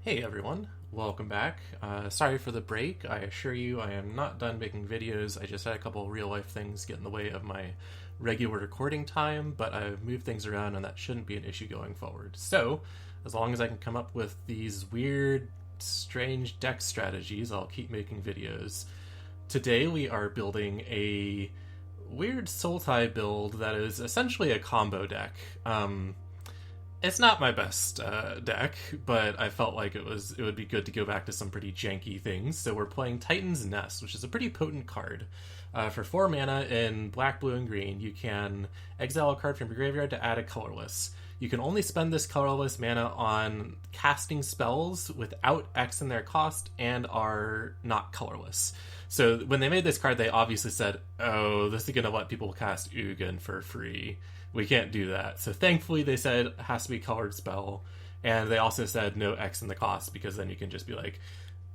Hey everyone, welcome back. Sorry for the break. I assure you I am not done making videos. I just had a couple real life things get in the way of my regular recording time, but I've moved things around and that shouldn't be an issue going forward. So, as long as I can come up with these weird, strange deck strategies, I'll keep making videos. Today we are building a weird Sultai build that is essentially a combo deck. It's not my best deck, but I felt like it would be good to go back to some pretty janky things. So we're playing Titan's Nest, which is a pretty potent card. For 4 mana in black, blue, and green, you can exile a card from your graveyard to add a colorless. You can only spend this colorless mana on casting spells without X in their cost and are not colorless. So when they made this card, they obviously said, oh, this is going to let people cast Ugin for free. We can't do that. So thankfully they said it has to be colored spell. And they also said no X in the cost, because then you can just be like,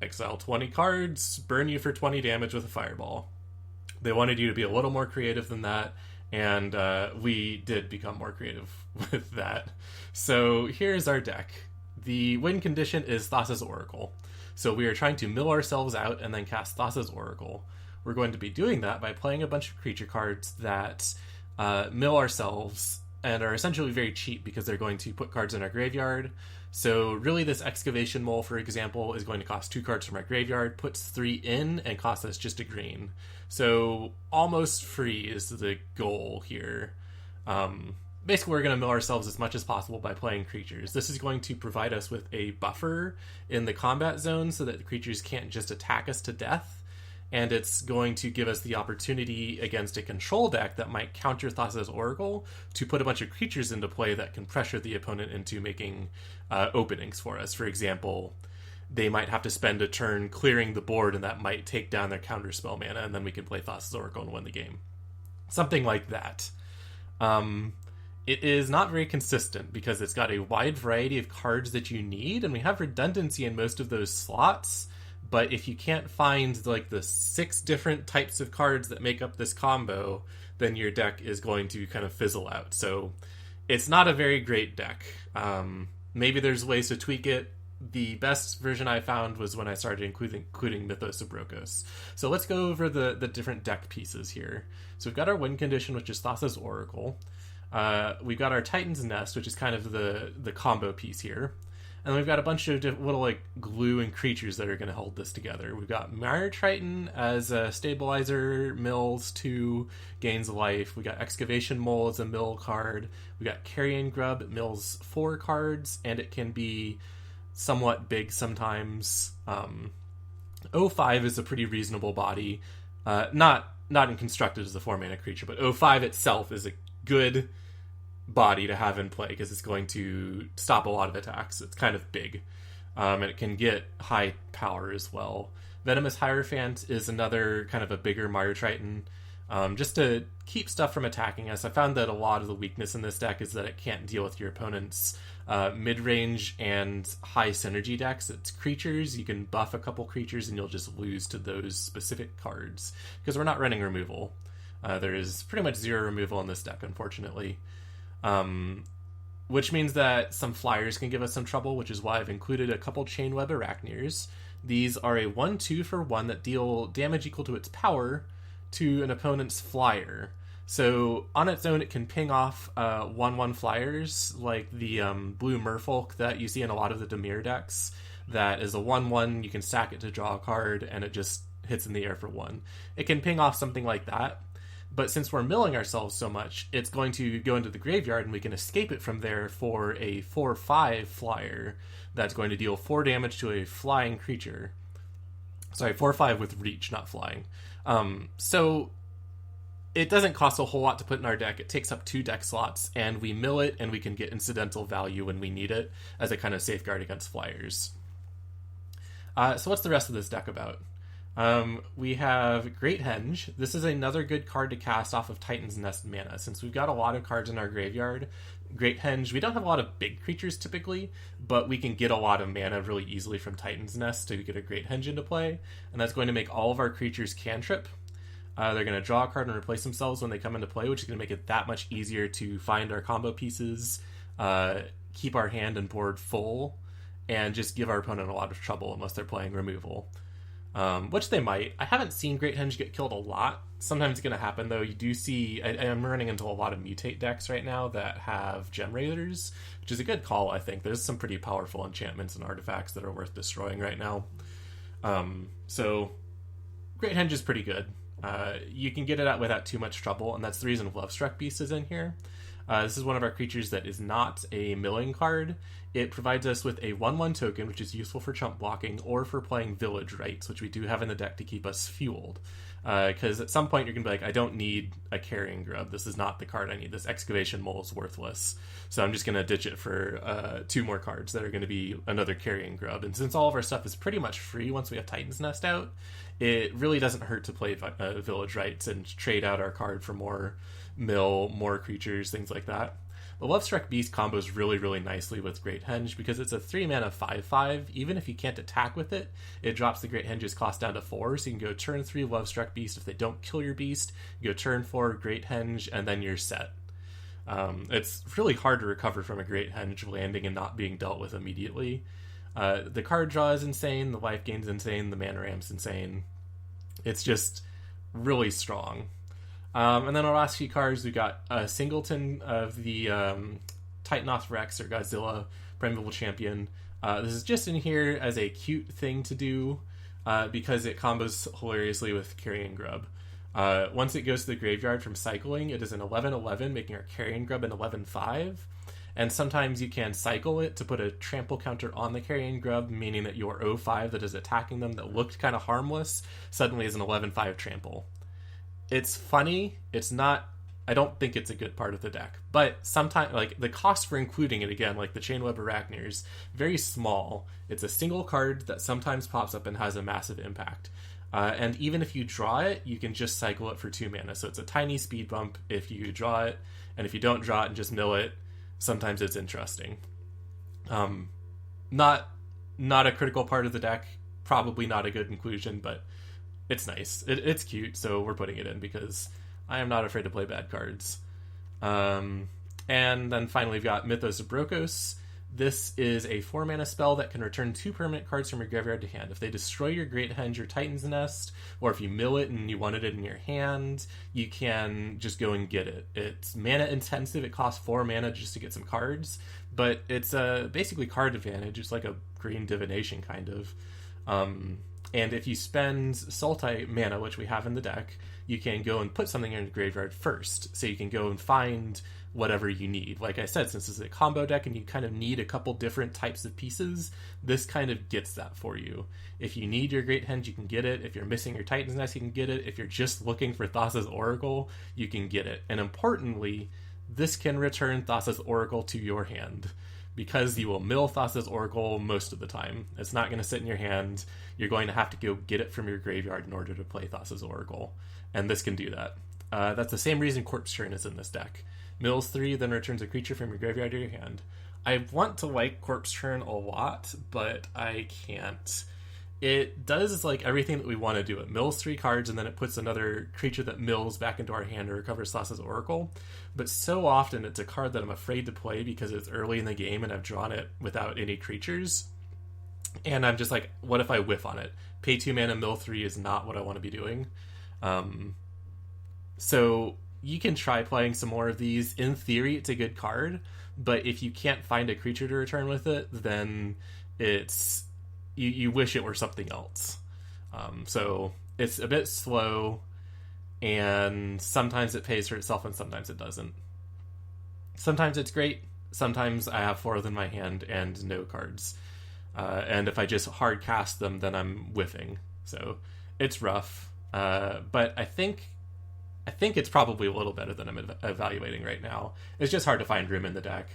exile 20 cards, burn you for 20 damage with a fireball. They wanted you to be a little more creative than that, and we did become more creative with that. So here's our deck. The win condition is Thassa's Oracle. So we are trying to mill ourselves out and then cast Thassa's Oracle. We're going to be doing that by playing a bunch of creature cards that mill ourselves and are essentially very cheap because they're going to put cards in our graveyard. So really this Excavation Mole, for example, is going to cost 2 cards from our graveyard, puts 3 in, and costs us just a green. So almost free is the goal here. Basically, we're going to mill ourselves as much as possible by playing creatures. This is going to provide us with a buffer in the combat zone so that the creatures can't just attack us to death. And it's going to give us the opportunity against a control deck that might counter Thassa's Oracle to put a bunch of creatures into play that can pressure the opponent into making openings for us. For example, they might have to spend a turn clearing the board, and that might take down their counterspell mana, and then we can play Thassa's Oracle and win the game. Something like that. It is not very consistent because it's got a wide variety of cards that you need, and we have redundancy in most of those slots. But if you can't find like the 6 different types of cards that make up this combo, then your deck is going to kind of fizzle out. So it's not a very great deck. Maybe there's ways to tweak it. The best version I found was when I started including Mythos of Brokos. So let's go over the different deck pieces here. So we've got our win condition, which is Thassa's Oracle. We've got our Titan's Nest, which is kind of the combo piece here. And we've got a bunch of little like glue and creatures that are going to hold this together. We've got Mire Triton as a stabilizer, mills 2, gains life. We got Excavation Mole as a mill card. We got Carrion Grub, it mills 4 cards, and it can be somewhat big sometimes. 05 is a pretty reasonable body. Not in constructed as a 4-mana creature, but 05 itself is a good body to have in play because it's going to stop a lot of attacks. It's kind of big, and it can get high power as well. Venomous Hierophant is another kind of a bigger Mire Triton, just to keep stuff from attacking us. I found that a lot of the weakness in this deck is that it can't deal with your opponent's mid-range and high synergy decks. It's creatures. You can buff a couple creatures and you'll just lose to those specific cards because we're not running removal. There is pretty much 0 removal in this deck, unfortunately. Which means that some flyers can give us some trouble, which is why I've included a couple Chainweb Arachnirs. These are a 1/2 for 1 that deal damage equal to its power to an opponent's flyer. So on its own, it can ping off 1/1 flyers, like the blue Merfolk that you see in a lot of the Dimir decks. That is a 1/1, you can stack it to draw a card, and it just hits in the air for 1. It can ping off something like that. But since we're milling ourselves so much, it's going to go into the graveyard and we can escape it from there for a 4/5 flyer that's going to deal 4 damage to a flying creature. Sorry, 4/5 with reach, not flying. So it doesn't cost a whole lot to put in our deck. It takes up 2 deck slots, and we mill it, and we can get incidental value when we need it as a kind of safeguard against flyers. So what's the rest of this deck about? We have Great Henge. This is another good card to cast off of Titan's Nest mana. Since we've got a lot of cards in our graveyard, Great Henge, we don't have a lot of big creatures typically, but we can get a lot of mana really easily from Titan's Nest to get a Great Henge into play, and that's going to make all of our creatures cantrip. They're going to draw a card and replace themselves when they come into play, which is going to make it that much easier to find our combo pieces, keep our hand and board full, and just give our opponent a lot of trouble unless they're playing removal. Which they might. I haven't seen Great Henge get killed a lot. Sometimes it's going to happen, though. You do see... I'm running into a lot of mutate decks right now that have Gem Raiders, which is a good call, I think. There's some pretty powerful enchantments and artifacts that are worth destroying right now. So, Great Henge is pretty good. You can get it out without too much trouble, and that's the reason Lovestruck Beast is in here. This is one of our creatures that is not a milling card. It provides us with a 1/1 token, which is useful for chump blocking or for playing Village Rites, which we do have in the deck to keep us fueled. Because at some point you're going to be like, I don't need a Carrion Grub. This is not the card I need. This Excavation Mole is worthless. So I'm just going to ditch it for 2 more cards that are going to be another Carrion Grub. And since all of our stuff is pretty much free once we have Titan's Nest out, it really doesn't hurt to play Village Rites and trade out our card for more mill, more creatures, things like that. The Lovestruck Beast combos really, really nicely with Great Henge because it's a 3-mana 5/5. Even if you can't attack with it, it drops the Great Henge's cost down to 4, so you can go turn 3 Lovestruck Beast. If they don't kill your beast, you go turn 4 Great Henge, and then you're set. It's really hard to recover from a Great Henge landing and not being dealt with immediately. The card draw is insane, the life gain's insane, the mana ramp's insane. It's just really strong. And then our last few cards, we got a Singleton of the Titanoth Rex or Godzilla Primeval Champion. This is just in here as a cute thing to do because it combos hilariously with Carrion Grub. Once it goes to the graveyard from cycling, it is an 11/11, making our Carrion Grub an 11/5. And sometimes you can cycle it to put a trample counter on the Carrion Grub, meaning that your 0/5 that is attacking them that looked kind of harmless suddenly is an 11/5 trample. It's funny. It's not... I don't think it's a good part of the deck. But sometimes, like, the cost for including it, again, like the Chainweb Arachnirs, very small. It's a single card that sometimes pops up and has a massive impact. And even if you draw it, you can just cycle it for 2 mana. So it's a tiny speed bump if you draw it. And if you don't draw it and just mill it, sometimes it's interesting. Not a critical part of the deck. Probably not a good inclusion, but... it's nice. It's cute, so we're putting it in because I am not afraid to play bad cards. And then finally we've got Mythos of Brokos. This is a 4-mana spell that can return 2 permanent cards from your graveyard to hand. If they destroy your Great Henge or Titan's Nest, or if you mill it and you wanted it in your hand, you can just go and get it. It's mana intensive. It costs 4 mana just to get some cards, but it's basically card advantage. It's like a green divination kind of. And if you spend Sultai mana, which we have in the deck, you can go and put something in the graveyard first. So you can go and find whatever you need. Like I said, since it's a combo deck and you kind of need a couple different types of pieces, this kind of gets that for you. If you need your Great Henge, you can get it. If you're missing your Titan's Nest, you can get it. If you're just looking for Thassa's Oracle, you can get it. And importantly, this can return Thassa's Oracle to your hand, because you will mill Thassa's Oracle most of the time. It's not going to sit in your hand. You're going to have to go get it from your graveyard in order to play Thassa's Oracle. And this can do that. That's the same reason Corpse Churn is in this deck. Mills 3, then returns a creature from your graveyard to your hand. I want to like Corpse Churn a lot, but I can't. It does like everything that we want to do. It mills 3 cards, and then it puts another creature that mills back into our hand to recover Thassa's Oracle. But so often it's a card that I'm afraid to play because it's early in the game and I've drawn it without any creatures. And I'm just like, what if I whiff on it? Pay 2 mana, mill 3 is not what I want to be doing. So you can try playing some more of these. In theory, it's a good card, but if you can't find a creature to return with it, then it's... You wish it were something else. So it's a bit slow, and sometimes it pays for itself and sometimes it doesn't. Sometimes it's great. Sometimes I have 4 of them in my hand and no cards. And if I just hard cast them, then I'm whiffing. So it's rough. But I think it's probably a little better than I'm evaluating right now. It's just hard to find room in the deck.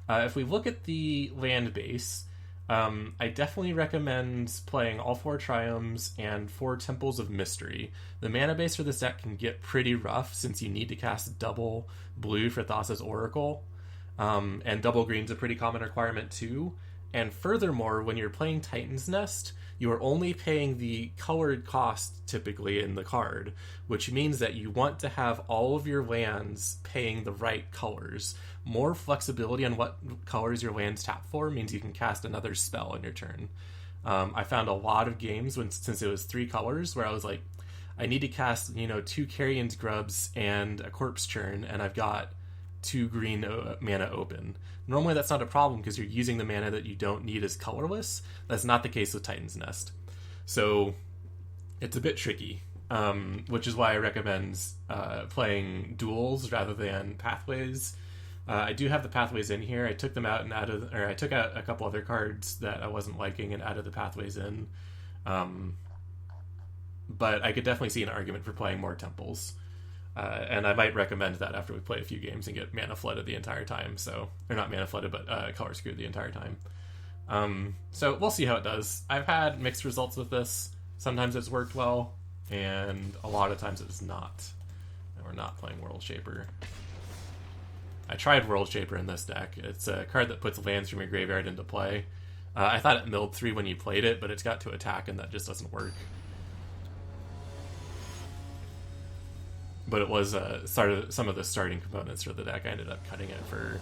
If we look at the land base... I definitely recommend playing all 4 Triomes and 4 Temples of Mystery. The mana base for this deck can get pretty rough since you need to cast double blue for Thassa's Oracle. And double green's a pretty common requirement too. And furthermore, when you're playing Titan's Nest, you are only paying the colored cost typically in the card, which means that you want to have all of your lands paying the right colors. More flexibility on what colors your lands tap for means you can cast another spell on your turn. I found a lot of games since it was 3 colors where I was like, I need to cast 2 Carrion's Grubs and a Corpse Churn, and I've got 2 green mana open. Normally that's not a problem because you're using the mana that you don't need as colorless. That's not the case with Titan's Nest. So it's a bit tricky, which is why I recommend playing duels rather than pathways. I do have the pathways in here. I took them out and I took out a couple other cards that I wasn't liking and added the pathways in. But I could definitely see an argument for playing more temples. And I might recommend that after we play a few games and get mana flooded the entire time. Or not mana flooded, but color screwed the entire time. So we'll see how it does. I've had mixed results with this. Sometimes it's worked well, and a lot of times it's not. And we're not playing World Shaper. I tried World Shaper in this deck. It's a card that puts lands from your graveyard into play. I thought it milled 3 when you played it, but it's got to attack, and that just doesn't work. But it was some of the starting components for the deck. I ended up cutting it for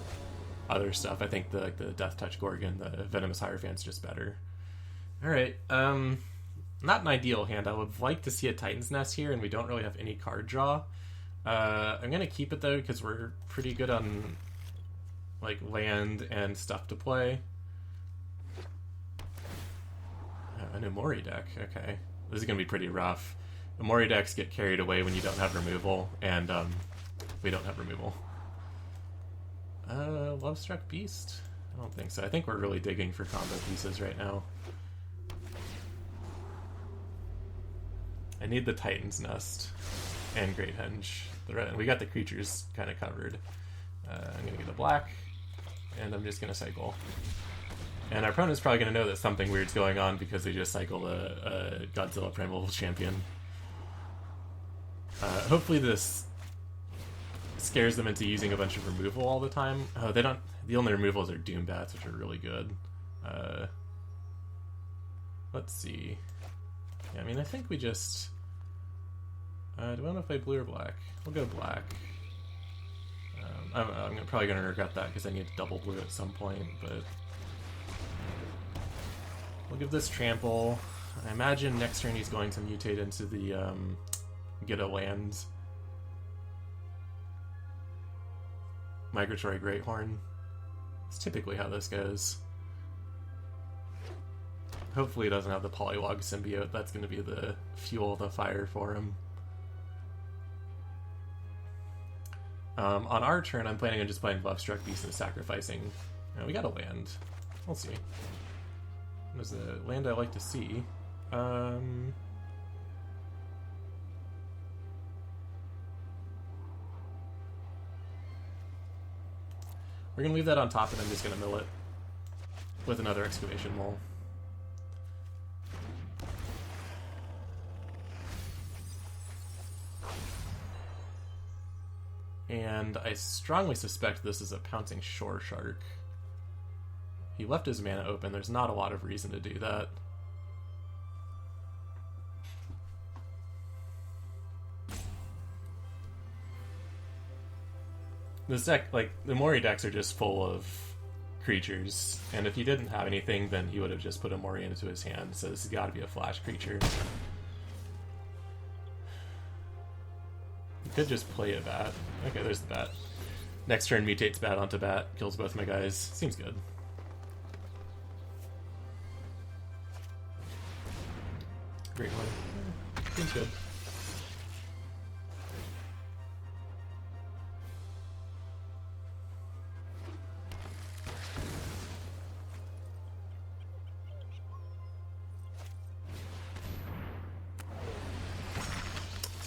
other stuff. I think the Death Touch Gorgon, the Venomous Hierophant's just better. Alright, not an ideal hand. I would like to see a Titan's Nest here, and we don't really have any card draw. I'm going to keep it, though, because we're pretty good on land and stuff to play. An Omori deck, okay. This is going to be pretty rough. Omori decks get carried away when you don't have removal, and we don't have removal. Lovestruck Beast? I don't think so. I think we're really digging for combo pieces right now. I need the Titan's Nest and Great Henge. We got the creatures kind of covered. I'm going to get a black, and I'm just going to cycle. And our opponent's probably going to know that something weird's going on because they just cycled a Godzilla Primal Champion. Hopefully this scares them into using a bunch of removal all the time. Oh, they don't. The only removals are Doom Bats, which are really good. Let's see. Yeah, I mean, I think we just... do we want to play blue or black? We'll go black. I'm probably going to regret that because I need to double blue at some point, but... We'll give this Trample. I imagine next turn he's going to mutate into the... get a land. Migratory Greathorn. It's typically how this goes. Hopefully he doesn't have the Polywog Symbiote. That's going to be the fuel, the fire for him. On our turn, I'm planning on just playing Lovestruck Beast and sacrificing. We got a land. We'll see. There's a land I like to see. We're going to leave that on top, and I'm just going to mill it with another Excavation Mole. And I strongly suspect this is a Pouncing Shore Shark. He left his mana open. There's not a lot of reason to do that. This deck, the Mori decks are just full of creatures, and if he didn't have anything, then he would have just put a Mori into his hand, so this has got to be a flash creature. He could just play a bat. Okay, there's the bat. Next turn, mutates bat onto bat, kills both my guys. Seems good. Great one. Seems good.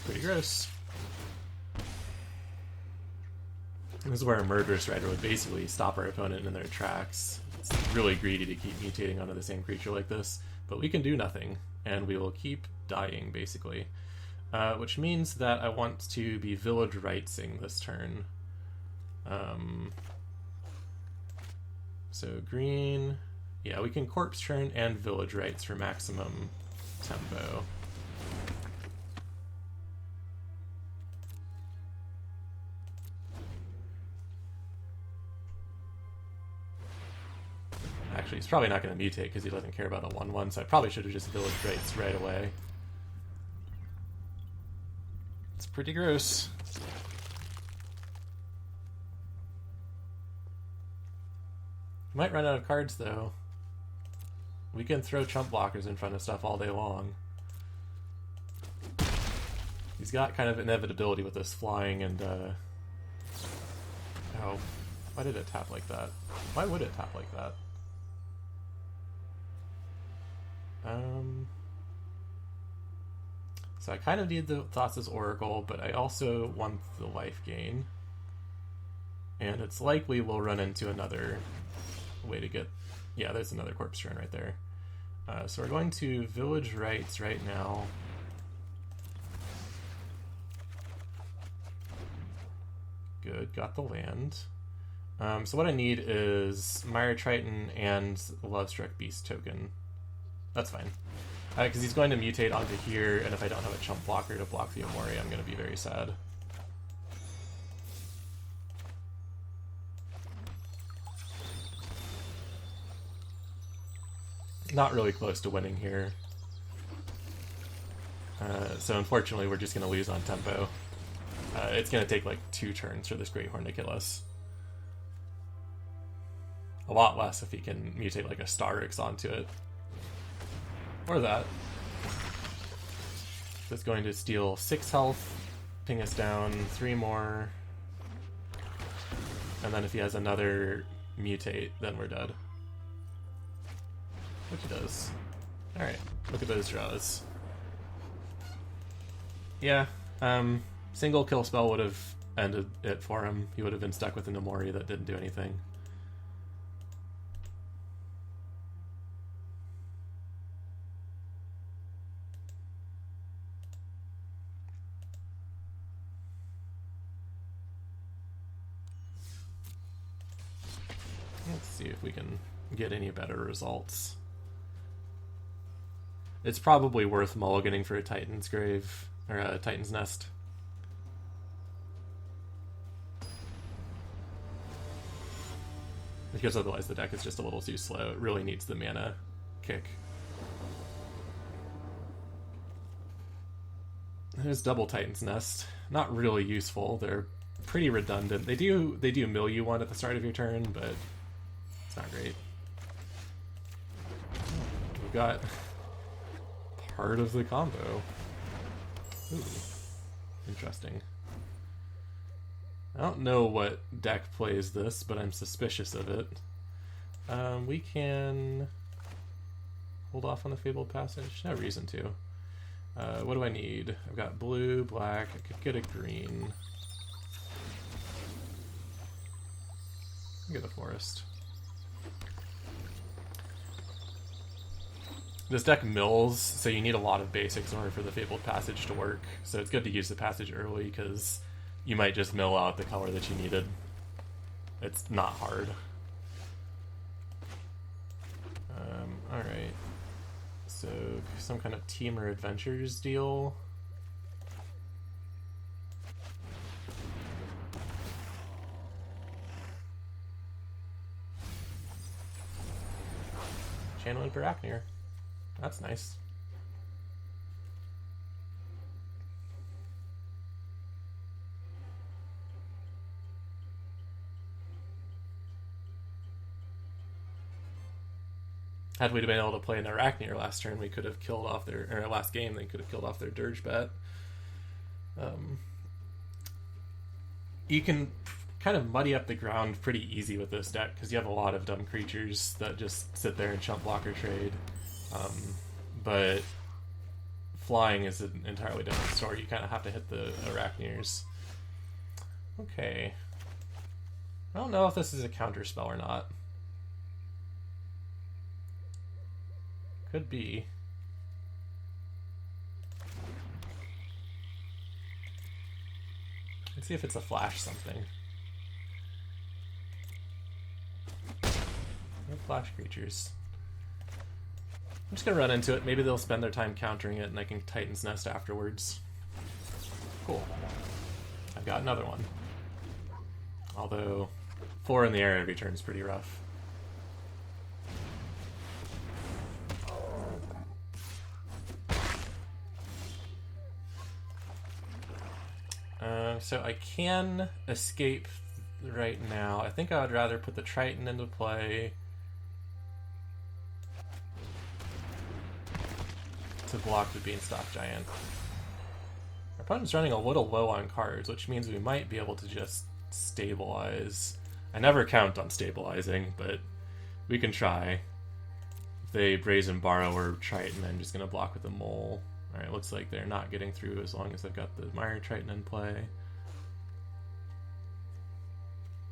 Pretty gross. This is where a Murderous Rider would basically stop our opponent in their tracks. It's really greedy to keep mutating onto the same creature like this, but we can do nothing, and we will keep dying, basically. Which means that I want to be Village Rightsing this turn. So green Yeah, we can corpse churn and village rites for maximum tempo. Actually, he's probably not going to mutate because he doesn't care about a 1-1, so I probably should have just village rites right away. It's pretty gross. Might run out of cards, though. We can throw chump blockers in front of stuff all day long. He's got kind of inevitability with this flying and, oh, why did it tap like that? Why would it tap like that? So I kind of need the Thassa's Oracle, but I also want the life gain. And it's likely we'll run into another way to get... Yeah, there's another corpse turn right there. So we're going to Village Rites right now. Good, got the land. So what I need is Mire Triton and Lovestruck Beast token. That's fine. Because he's going to mutate onto here, and if I don't have a chump blocker to block the Omori, I'm going to be very sad. Not really close to winning here. So unfortunately, we're just going to lose on tempo. It's going to take like 2 turns for this Great Horn to kill us. A lot less if he can mutate like a Starix onto it. Or that. That's going to steal 6 health, ping us down 3 more. And then if he has another mutate, then we're dead. Which he does. Alright, look at those draws. Yeah, single kill spell would have ended it for him. He would have been stuck with an Omori that didn't do anything. Let's see if we can get any better results. It's probably worth mulliganing for a Titan's Grave, or a Titan's Nest. Because otherwise the deck is just a little too slow. It really needs the mana kick. There's double Titan's Nest. Not really useful. They're pretty redundant. They do mill you one at the start of your turn, but it's not great. We've got part of the combo. Ooh, interesting. I don't know what deck plays this, but I'm suspicious of it. We can hold off on the Fabled Passage. No reason to. What do I need? I've got blue, black. I could get a green. Get a forest. This deck mills, so you need a lot of basics in order for the Fabled Passage to work. So it's good to use the passage early, because you might just mill out the color that you needed. It's not hard. Alright. So, some kind of Teamer Adventures deal. Channeling Arachnir. That's nice. Had we been able to play an Arachnir last turn, we could have killed off their, or last game, they could have killed off their Dirge bet. You can kind of muddy up the ground pretty easy with this deck, because you have a lot of dumb creatures that just sit there and chump blocker trade. But flying is an entirely different story. You kind of have to hit the Arachnirs. Okay. I don't know if this is a counter spell or not. Could be. Let's see if it's a flash something. No flash creatures. I'm just gonna run into it. Maybe they'll spend their time countering it and I can Titan's Nest afterwards. Cool. I've got another one. Although 4 in the air every turn is pretty rough. So I can escape right now. I think I would rather put the Triton into play to block the Beanstalk Giant. Our opponent's running a little low on cards, which means we might be able to just stabilize. I never count on stabilizing, but we can try. If they Brazen Borrower Triton, I'm just going to block with the Mole. Alright, looks like they're not getting through as long as I've got the Mire Triton in play.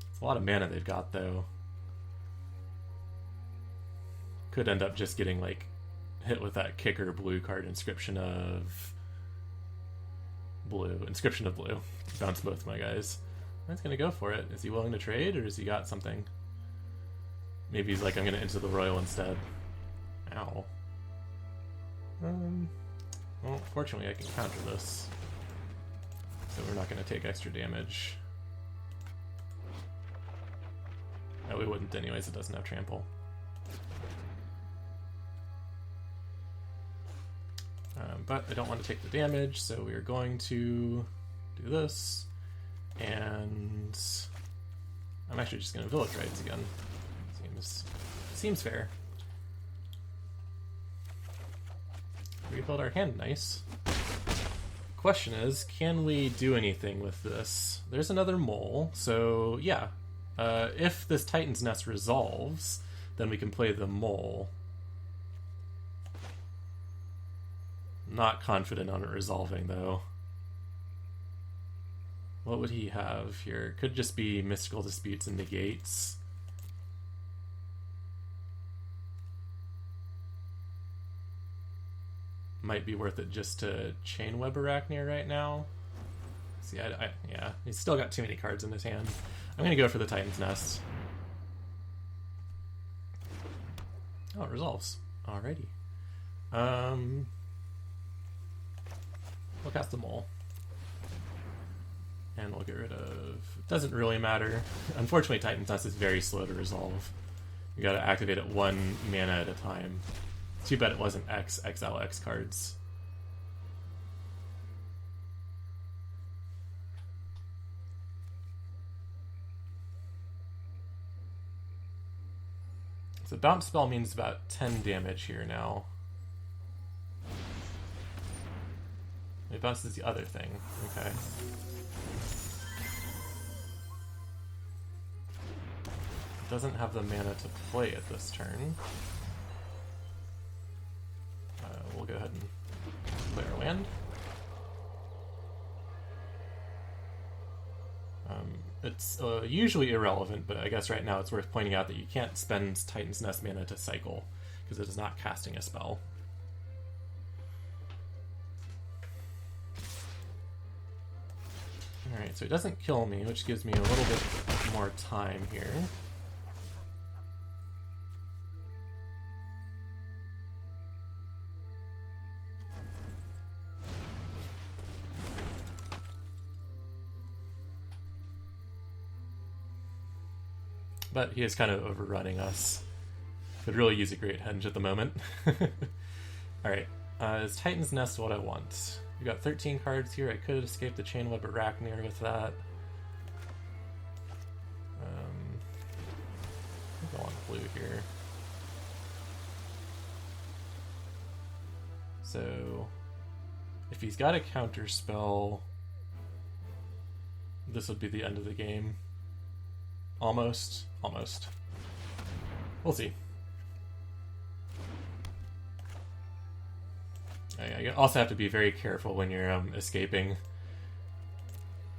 It's a lot of mana they've got, though. Could end up just getting, like, hit with that kicker blue card, Inscription of Blue. Inscription of Blue. Bounce both my guys. He's gonna go for it. Is he willing to trade, or has he got something? Maybe he's like, I'm gonna enter the Royal instead. Ow. Well, fortunately I can counter this. So we're not gonna take extra damage. No, we wouldn't anyways, it doesn't have trample. But I don't want to take the damage, so we are going to do this. And I'm actually just going to Village Rites again. Seems fair. Rebuild our hand, nice. Question is, can we do anything with this? There's another Mole, so yeah. If this Titan's Nest resolves, then we can play the Mole. Not confident on it resolving, though. What would he have here? Could just be Mystical Disputes and Negates. Might be worth it just to Chain Web Arachnia right now. See, yeah, he's still got too many cards in his hand. I'm gonna go for the Titan's Nest. Oh, it resolves. Alrighty. We'll cast the Mole. And we'll get rid of... It doesn't really matter. Unfortunately, Titan's Nest is very slow to resolve. You gotta activate it 1 mana at a time. Too bad it wasn't XLX cards. So Bounce Spell means about 10 damage here now. It bounces the other thing. Okay. It doesn't have the mana to play it this turn. We'll go ahead and play our land. It's usually irrelevant, but I guess right now it's worth pointing out that you can't spend Titan's Nest mana to cycle, because it is not casting a spell. Alright, so it doesn't kill me, which gives me a little bit more time here. But he is kind of overrunning us. Could really use a Great Henge at the moment. Alright, is Titan's Nest what I want? We've got 13 cards here. I could escape the Chain Web Arachnia with that. I think I want blue here. So, if he's got a counter spell, this would be the end of the game. Almost. Almost. We'll see. You also have to be very careful when you're escaping,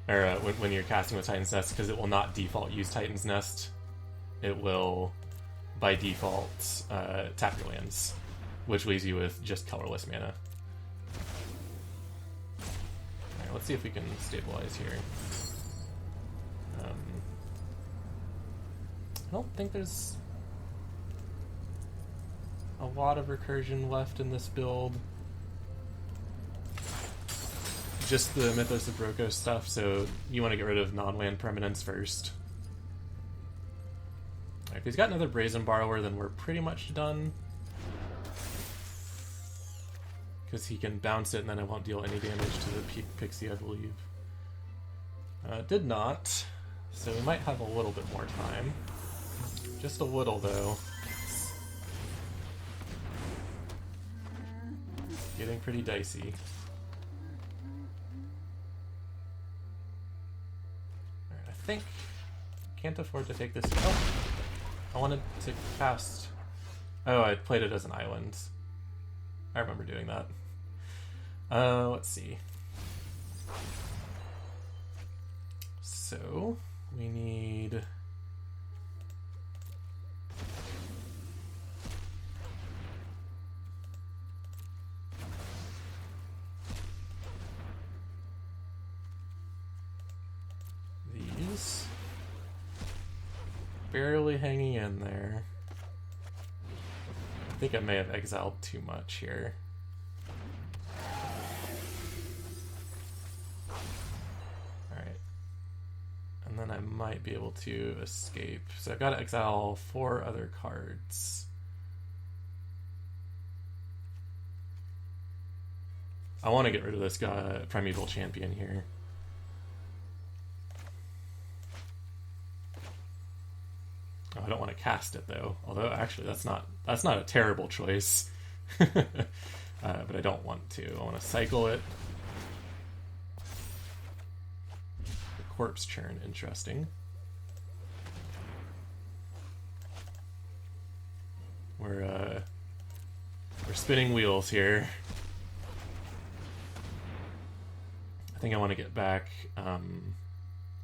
or when you're casting with Titan's Nest, because it will not default use Titan's Nest. It will, by default, tap your lands, which leaves you with just colorless mana. Alright, let's see if we can stabilize here. I don't think there's... a lot of recursion left in this build. Just the Mythos of Broco stuff, so you want to get rid of non-land permanents first. Right, if he's got another Brazen Borrower, then we're pretty much done. Because he can bounce it and then I won't deal any damage to the Pixie, I believe. Did not, so we might have a little bit more time. Just a little, though. Getting pretty dicey. Alright, I think... Can't afford to take this... Oh! I wanted to cast... Oh, I played it as an island. I remember doing that. Let's see. So, we need... these. Barely hanging in there. I think I may have exiled too much here. Alright. And then I might be able to escape. So I've got to exile 4 other cards. I want to get rid of this guy, Primeval Champion here. Oh, I don't want to cast it though. Although actually that's not a terrible choice. But I don't want to. I want to cycle it. The Corpse Churn, interesting. We're spinning wheels here. I think I want to get back.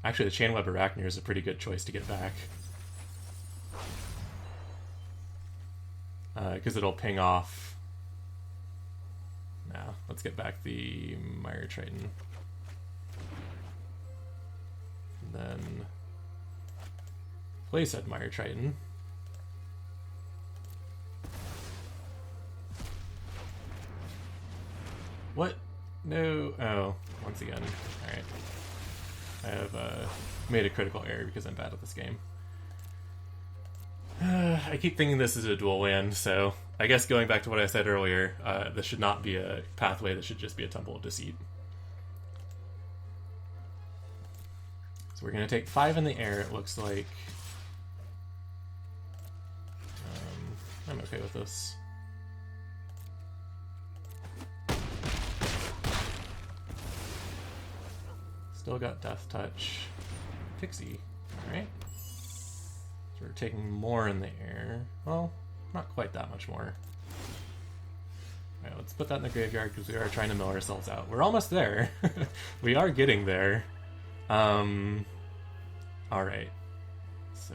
Actually, the Chainweb Arachneer is a pretty good choice to get back. Because it'll ping off. Now, let's get back the Mire Triton. And then play said Mire Triton. What? No. Oh, once again. Alright. I have made a critical error because I'm bad at this game. I keep thinking this is a dual land, so I guess going back to what I said earlier, this should not be a pathway, this should just be a Temple of Deceit. So we're going to take 5 in the air, it looks like. I'm okay with this. Still got Death Touch. Pixie, alright. So we're taking more in the air. Well, not quite that much more. Alright, let's put that in the graveyard because we are trying to mill ourselves out. We're almost there. We are getting there. Alright. So...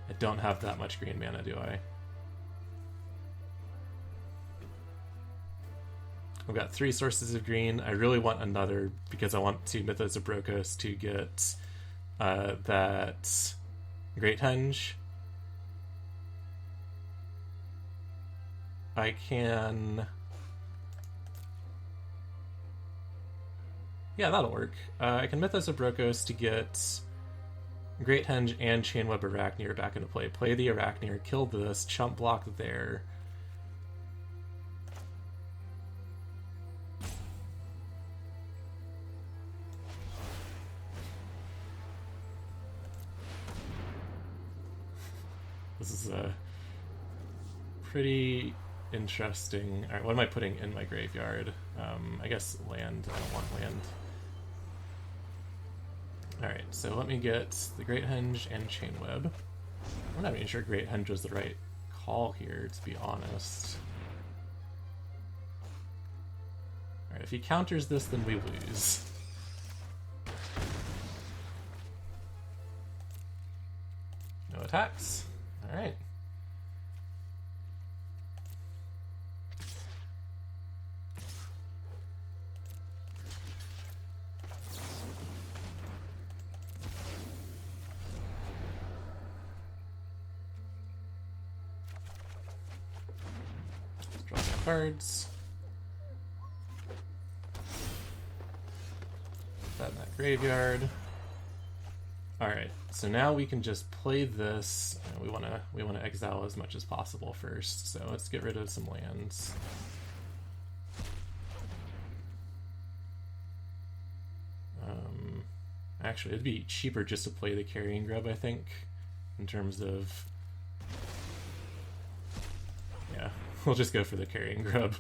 I don't have that much green mana, do I? I've got 3 sources of green. I really want another because I want to Mythos of Brokos to get that Great Henge. I can... Yeah, that'll work. I can Mythos of Brokos to get Great Henge and Chainweb Arachneer back into play. Play the Arachneer, kill this, chump block there. This is pretty interesting. Alright, what am I putting in my graveyard? I guess land. I don't want land. Alright, so let me get the Great Henge and Chainweb. I'm not even sure Great Henge was the right call here, to be honest. Alright, if he counters this, then we lose. No attacks. Alright. cards. Put that in that graveyard. Alright, so now we can just play this. We wanna exile as much as possible first, so let's get rid of some lands. Actually, it'd be cheaper just to play the Carrying Grub, I think, in terms of... Yeah, we'll just go for the Carrying Grub.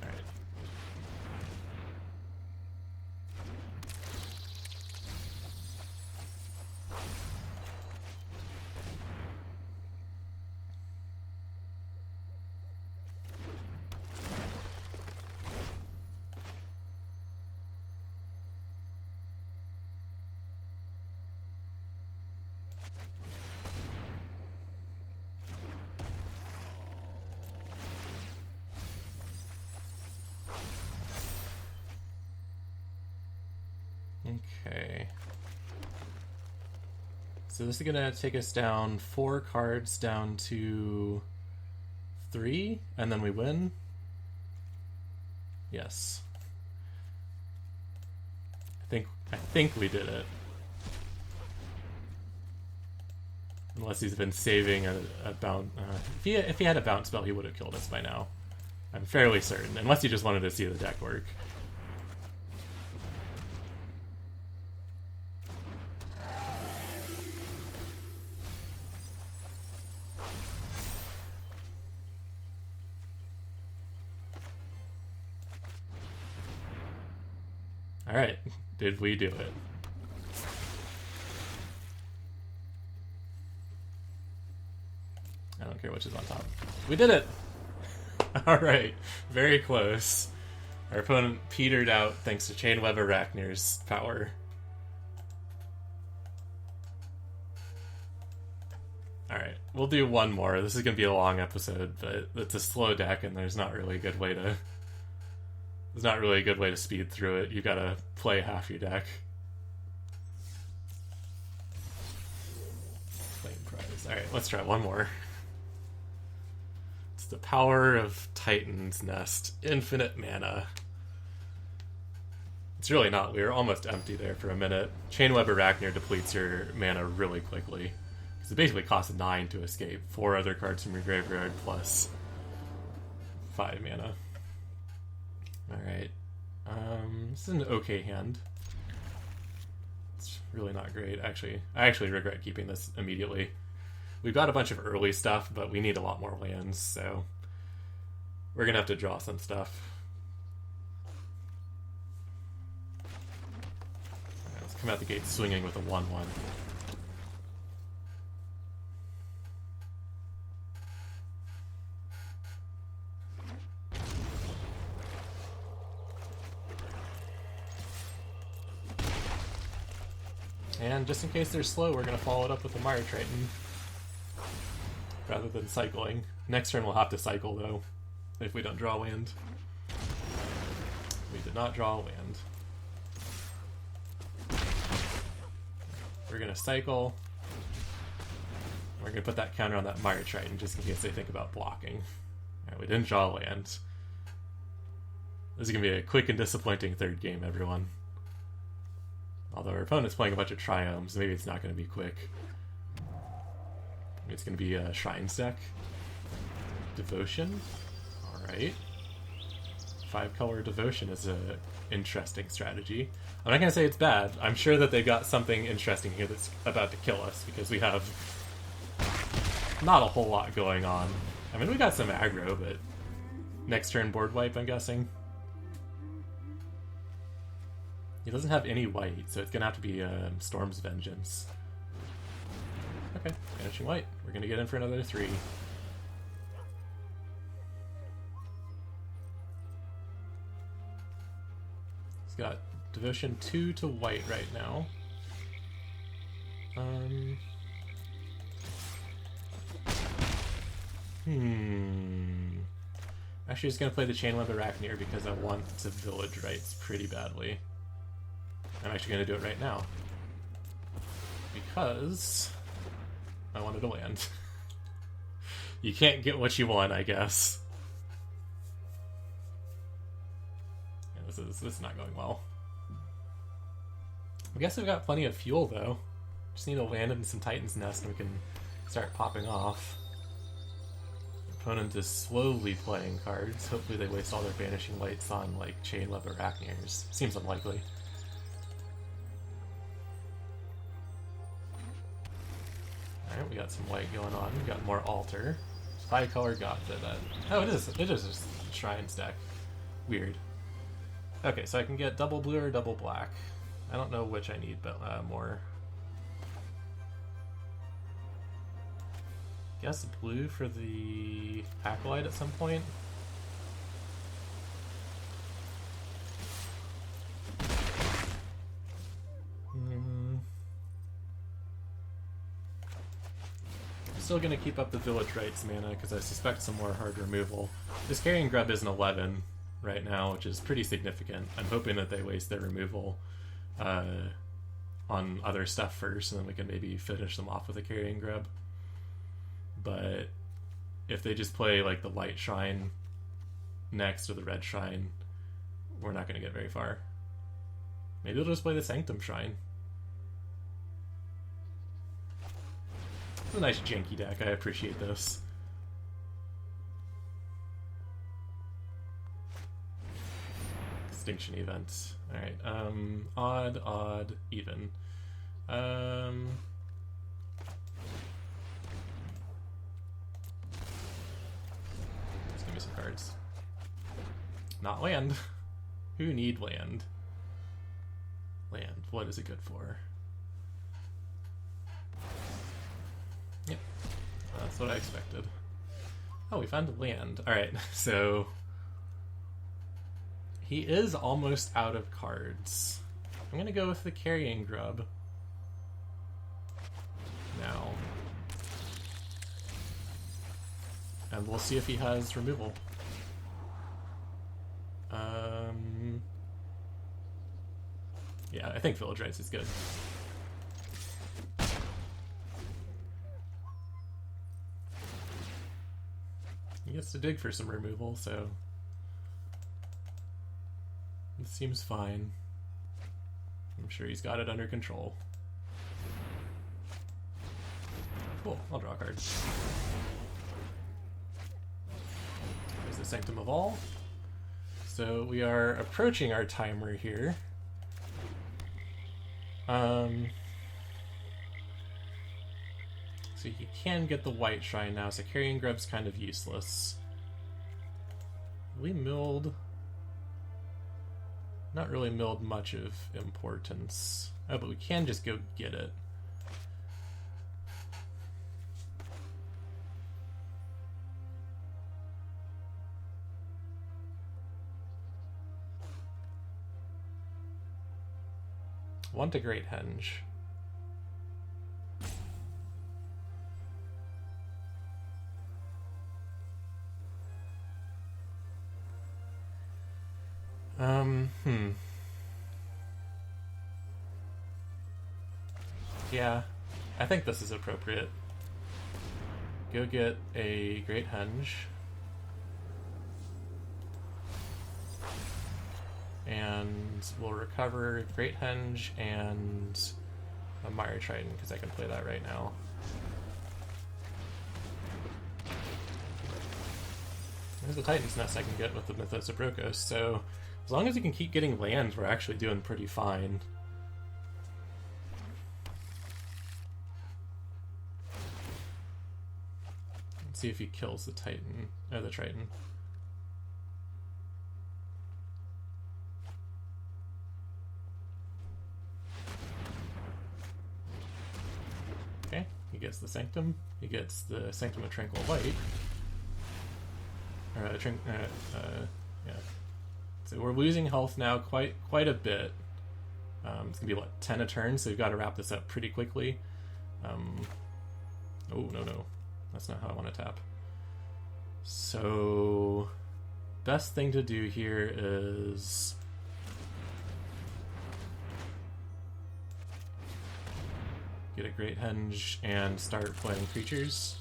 Alright. Okay. So this is gonna take us down 4 cards down to 3, and then we win. Yes. I think we did it. Unless he's been saving a bounce. If he had a bounce spell, he would have killed us by now. I'm fairly certain. Unless he just wanted to see the deck work. Alright, did we do it? I don't care which is on top. We did it! Alright, very close. Our opponent petered out thanks to Chainweb Arachnir's power. Alright, we'll do one more. This is going to be a long episode, but it's a slow deck and there's not really a good way to... There's not really a good way to speed through it. You gotta play half your deck. Flame prize. Alright, let's try one more. It's the power of Titan's Nest. Infinite mana. It's really not. We were almost empty there for a minute. Chainweb Arachnir depletes your mana really quickly. Because it basically costs 9 to escape. 4 other cards from your graveyard plus 5 mana. Alright. This is an okay hand. It's really not great. I actually regret keeping this immediately. We've got a bunch of early stuff, but we need a lot more lands, so we're gonna have to draw some stuff. Right, let's come out the gate swinging with a 1-1. And just in case they're slow, we're going to follow it up with a Mire Triton rather than cycling. Next turn we'll have to cycle, though, if we don't draw land. We did not draw land. We're going to cycle. We're going to put that counter on that Mire Triton just in case they think about blocking. Alright, we didn't draw land. This is going to be a quick and disappointing third game, everyone. Although our opponent's playing a bunch of Triomes, maybe it's not going to be quick. Maybe it's going to be a Shrines deck. Devotion. Alright. 5-color Devotion is a interesting strategy. I'm not going to say it's bad. I'm sure that they've got something interesting here that's about to kill us, because we have not a whole lot going on. I mean, we got some aggro, but next turn board wipe, I'm guessing. He doesn't have any white, so it's going to have to be Storm's Vengeance. Okay, Vanishing White. We're going to get in for another 3. He's got Devotion 2 to white right now. Actually, just going to play the Chainweb Arachnir because I want to Village Rites pretty badly. I'm actually going to do it right now. Because I wanted to land. You can't get what you want, I guess. Yeah, this is not going well. I guess we've got plenty of fuel, though. Just need to land in some Titan's Nest and we can start popping off. Opponent is slowly playing cards. Hopefully they waste all their Banishing Lights on, like, Chain Web or Arachniers. Seems unlikely. Alright, we got some white going on. We got more altar. High color got that. Oh, it is just a shrine stack. Weird. Okay, so I can get double blue or double black. I don't know which I need, but more. Guess blue for the Acolyte at some point. Still gonna keep up the Village Rites mana because I suspect some more hard removal. This Carrying Grub is an 11 right now, which is pretty significant. I'm hoping that they waste their removal on other stuff first, and then we can maybe finish them off with a Carrying Grub. But if they just play like the Light Shrine next or the Red Shrine, we're not going to get very far. Maybe they'll just play the Sanctum Shrine. It's a nice janky deck. I appreciate this. Extinction event. Alright, odd, odd, even. Let's give me some cards. Not land. Who need land? Land. What is it good for? Yep. That's what I expected. Oh, we found land. Alright, so he is almost out of cards. I'm gonna go with the Carrying Grub now. And we'll see if he has removal. Yeah, I think Village Rites is good. He gets to dig for some removal, so it seems fine. I'm sure he's got it under control. Cool, I'll draw a card. There's the Sanctum of All. So we are approaching our timer here. So you can get the White Shrine now, so Carrying Grub's kind of useless. We milled... Not really milled much of importance. Oh, but we can just go get it. Want a Great Henge. Yeah, I think this is appropriate. Go get a Great Henge. And we'll recover Great Henge and a Mire Triton, because I can play that right now. There's the Titan's Nest I can get with the Mythos of Brokos, so as long as we can keep getting land, we're actually doing pretty fine. Let's see if he kills the Titan, or the Triton. Okay, he gets the Sanctum, he gets the Sanctum of Tranquil Light. Or, yeah. So we're losing health now quite a bit. It's gonna be what, 10 a turn, so we've got to wrap this up pretty quickly. Oh no, that's not how I want to tap. So best thing to do here is get a Great Henge and start playing creatures.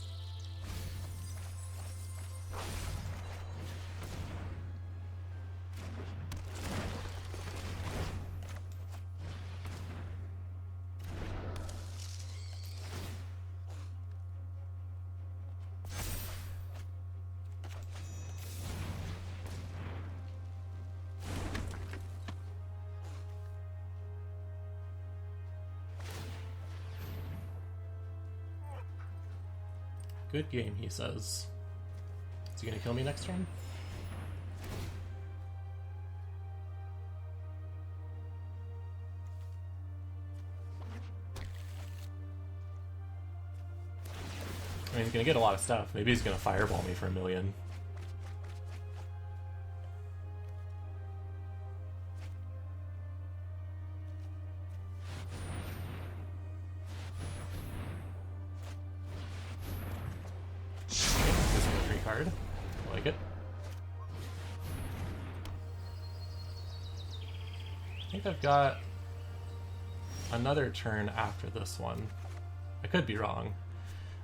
Good game, he says. Is he gonna kill me next turn? I mean, he's gonna get a lot of stuff. Maybe he's gonna fireball me for 1 million. This is a free card. I like it. I think I've got another turn after this one. I could be wrong.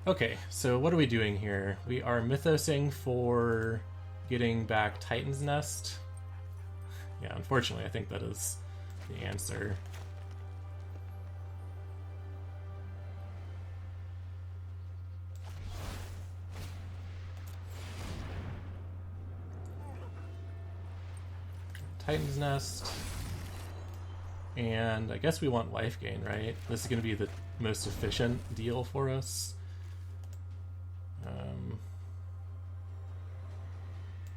Okay, so what are we doing here? We are mythosing for getting back Titan's Nest. Yeah, unfortunately, I think that is the answer. Titan's Nest. And I guess we want life gain, right? This is going to be the most efficient deal for us.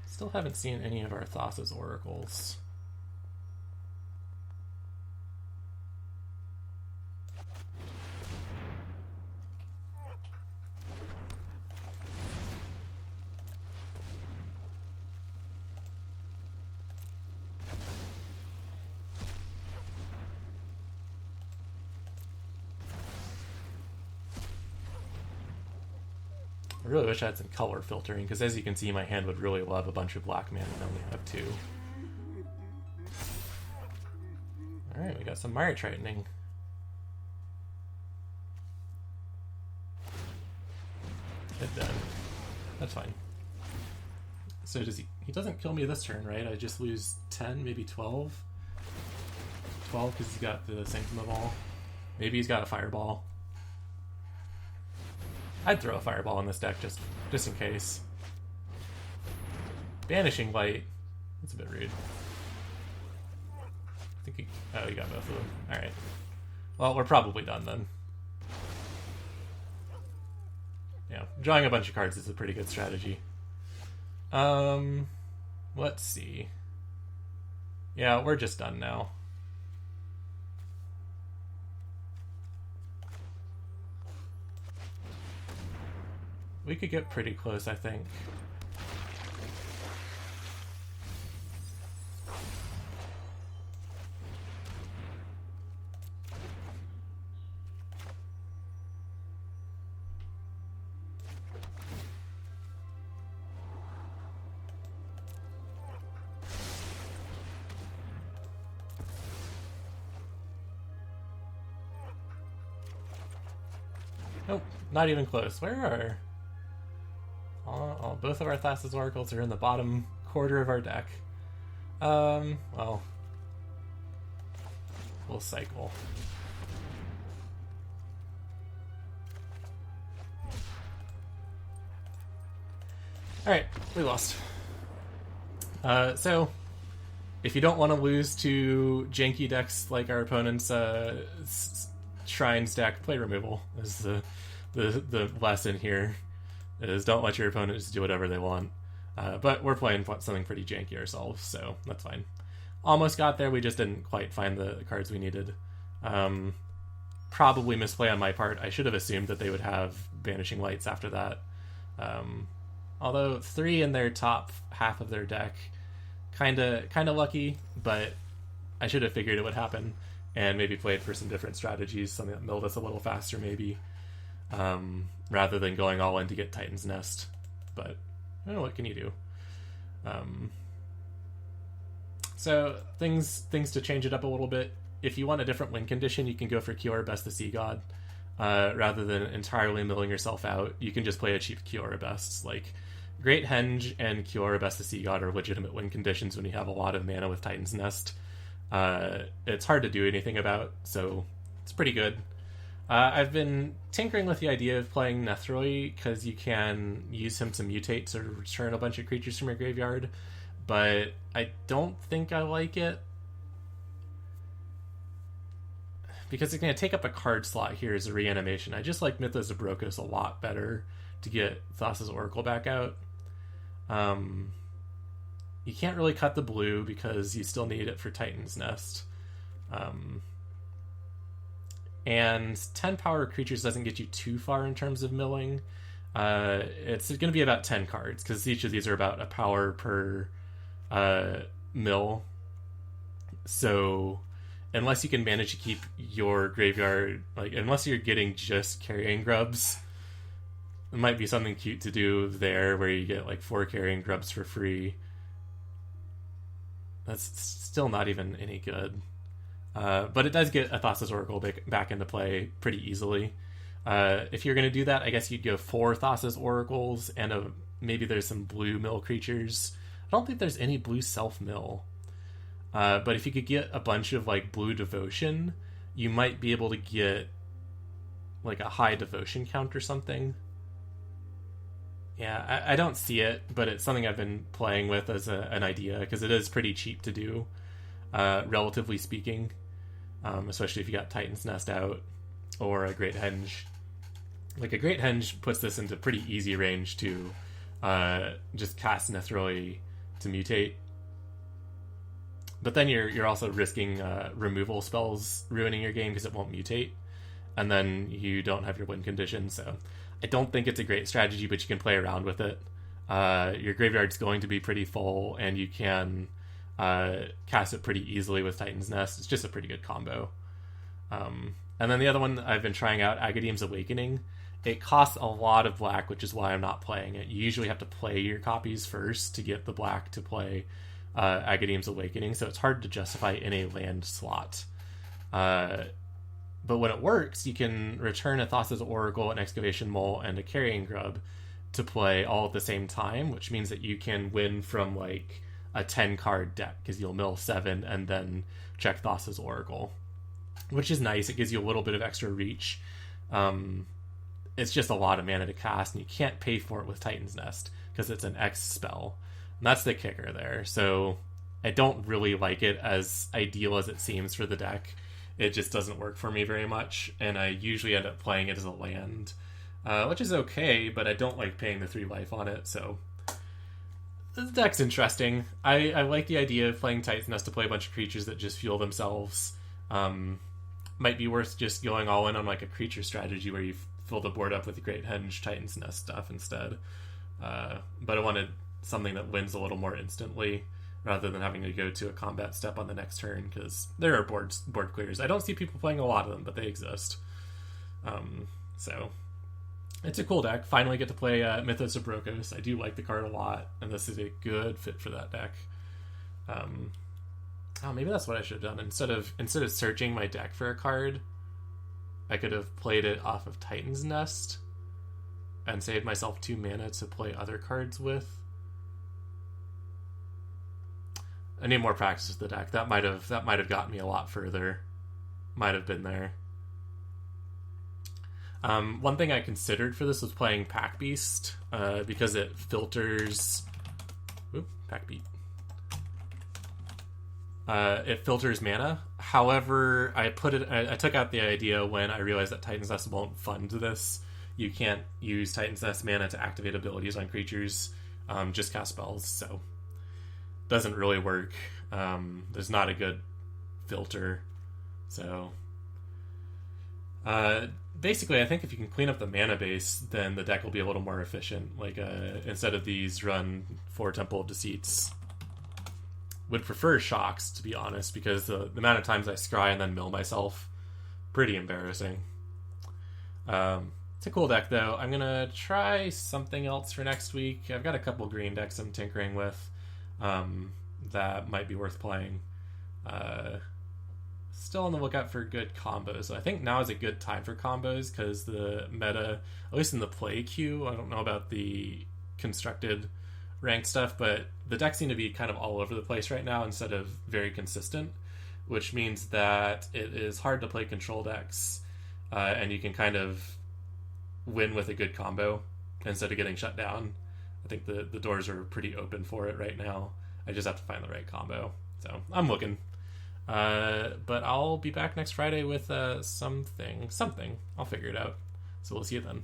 Still haven't seen any of our Thassa's oracles. I really wish I had some color filtering, because as you can see, my hand would really love a bunch of black mana, and I only have 2. Alright, we got some Mire Tritining. Hit dead. That's fine. So does he doesn't kill me this turn, right? I just lose 10, maybe 12? 12 because he's got the Sanctum of All. Maybe he's got a Fireball. I'd throw a Fireball in this deck just in case. Banishing Light. That's a bit rude. I think oh, you got both of them. Alright. Well, we're probably done then. Yeah, drawing a bunch of cards is a pretty good strategy. Let's see. Yeah, we're just done now. We could get pretty close, I think. Nope, not even close. Where are... both of our Thassa's Oracles are in the bottom quarter of our deck. Well, we'll cycle. Alright, we lost. So, if you don't want to lose to janky decks like our opponent's Shrines deck, play removal is the lesson here. Is don't let your opponents do whatever they want. But we're playing something pretty janky ourselves, so that's fine. Almost got there, we just didn't quite find the cards we needed. Probably misplay on my part. I should have assumed that they would have Banishing Lights after that. Although 3 in their top half of their deck, kinda lucky, but I should have figured it would happen, and maybe played for some different strategies, something that milled us a little faster maybe. Rather than going all in to get Titan's Nest. But, I don't know, what can you do? So, things to change it up a little bit. If you want a different win condition, you can go for Kiora Best the Sea God. Rather than entirely milling yourself out, you can just play a cheap Kiora Best. Like, Great Henge and Kiora Best the Sea God are legitimate win conditions when you have a lot of mana with Titan's Nest. It's hard to do anything about, so it's pretty good. I've been tinkering with the idea of playing Nethroi, because you can use him to mutate to return a bunch of creatures from your graveyard, but I don't think I like it. Because it's going to take up a card slot here as a reanimation. I just like Mythos of Brokos a lot better to get Thassa's Oracle back out. You can't really cut the blue because you still need it for Titan's Nest. And 10 power creatures doesn't get you too far in terms of milling. It's going to be about 10 cards because each of these are about a power per mill. So unless you can manage to keep your graveyard, like unless you're getting just carrying grubs, it might be something cute to do there where you get like 4 carrying grubs for free. That's still not even any good. But it does get a Thassa's Oracle back into play pretty easily. If you're going to do that, I guess you'd go 4 Thassa's Oracles and maybe there's some blue mill creatures. I don't think there's any blue self-mill. But if you could get a bunch of like blue devotion, you might be able to get like a high devotion count or something. Yeah, I don't see it, but it's something I've been playing with as an idea because it is pretty cheap to do, relatively speaking, especially if you got Titan's Nest out or a Great Henge. Like a Great Henge puts this into pretty easy range to just cast Nethroi to mutate. But then you're also risking removal spells ruining your game because it won't mutate, and then you don't have your win condition. So I don't think it's a great strategy, but you can play around with it. Your graveyard's going to be pretty full, and you can cast it pretty easily with Titan's Nest. It's just a pretty good combo. And then the other one I've been trying out, Agadeem's Awakening. It costs a lot of black, which is why I'm not playing it. You usually have to play your copies first to get the black to play Agadeem's Awakening, so it's hard to justify in a land slot. But when it works, you can return a Thassa's Oracle, an Excavation Mole, and a Carrying Grub to play all at the same time, which means that you can win from like a 10-card deck because you'll mill 7 and then check Thassa's Oracle, which is nice. It gives you a little bit of extra reach. It's just a lot of mana to cast, and you can't pay for it with Titan's Nest because it's an X spell. And that's the kicker there. So I don't really like it, as ideal as it seems for the deck. It just doesn't work for me very much, and I usually end up playing it as a land, which is okay, but I don't like paying the 3 life on it, so the deck's interesting. I like the idea of playing Titan's Nest to play a bunch of creatures that just fuel themselves. Might be worth just going all in on like a creature strategy where you fill the board up with the Great Henge Titan's Nest stuff instead. But I wanted something that wins a little more instantly, rather than having to go to a combat step on the next turn, because there are board clears. I don't see people playing a lot of them, but they exist. So it's a cool deck. Finally get to play Mythos of Brokos. I do like the card a lot, and this is a good fit for that deck. Maybe that's what I should have done. Instead of searching my deck for a card, I could have played it off of Titan's Nest and saved myself 2 mana to play other cards with. I need more practice with the deck. That might have got me a lot further. Might have been there. One thing I considered for this was playing Pack Beast, because it filters. Pack Beat. It filters mana. However, I took out the idea when I realized that Titan's Nest won't fund this. You can't use Titan's Nest mana to activate abilities on creatures. Just cast spells. So. Doesn't really work. There's not a good filter. So basically, I think if you can clean up the mana base, then the deck will be a little more efficient. Like instead of these, run 4 Temple of Deceits. Would prefer Shocks, to be honest, because the amount of times I scry and then mill myself, pretty embarrassing. It's a cool deck, though. I'm gonna try something else for next week. I've got a couple green decks I'm tinkering with. That might be worth playing. Still on the lookout for good combos. I think now is a good time for combos because the meta, at least in the play queue, I don't know about the constructed ranked stuff, but the decks seem to be kind of all over the place right now instead of very consistent, which means that it is hard to play control decks, and you can kind of win with a good combo instead of getting shut down. I think the doors are pretty open for it right now. I just have to find the right combo. So I'm looking. But I'll be back next Friday with something. I'll figure it out. So we'll see you then.